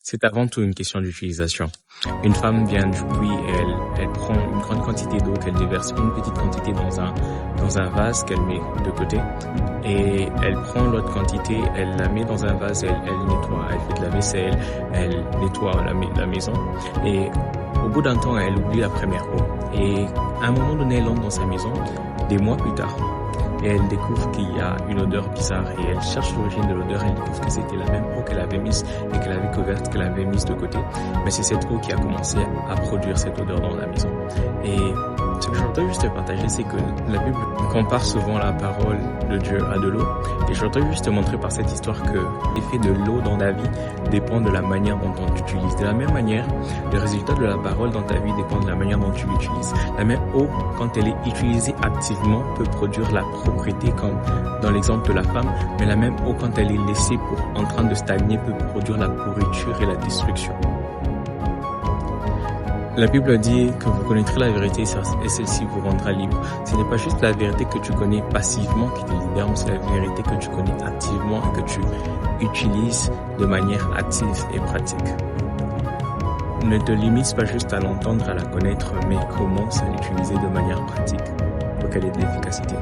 C'est avant tout une question d'utilisation. Une femme vient du puits et elle prend une grande quantité d'eau qu'elle déverse une petite quantité dans un vase qu'elle met de côté et elle prend l'autre quantité, elle la met dans un vase, elle nettoie, elle fait de la vaisselle, elle nettoie la maison et au bout d'un temps, elle oublie la première eau et à un moment donné, elle entre dans sa maison, des mois plus tard, et elle découvre qu'il y a une odeur bizarre et elle cherche l'origine de l'odeur, elle découvre que c'était la même eau qu'elle avait mise et qu'elle avait couverte, qu'elle avait mise de côté, mais c'est cette eau qui a commencé à produire cette odeur dans la maison. Et ce que je voudrais juste te partager, c'est que la Bible compare souvent la parole de Dieu à de l'eau, et je voudrais juste te montrer par cette histoire que l'effet de l'eau dans ta vie dépend de la manière dont on l'utilise. De la même manière, le résultat de la parole dans ta vie dépend de la manière dont tu l'utilises. La même eau, quand elle est utilisée activement, peut produire la propriété, comme dans l'exemple de la femme, mais la même eau, quand elle est laissée en train de stagner, peut produire la pourriture et la destruction. La Bible dit que vous connaîtrez la vérité et celle-ci vous rendra libre. Ce n'est pas juste la vérité que tu connais passivement qui te libère, mais c'est la vérité que tu connais activement et que tu utilises de manière active et pratique. Ne te limite pas juste à l'entendre, à la connaître, mais commence à l'utiliser de manière pratique pour qu'elle ait de l'efficacité.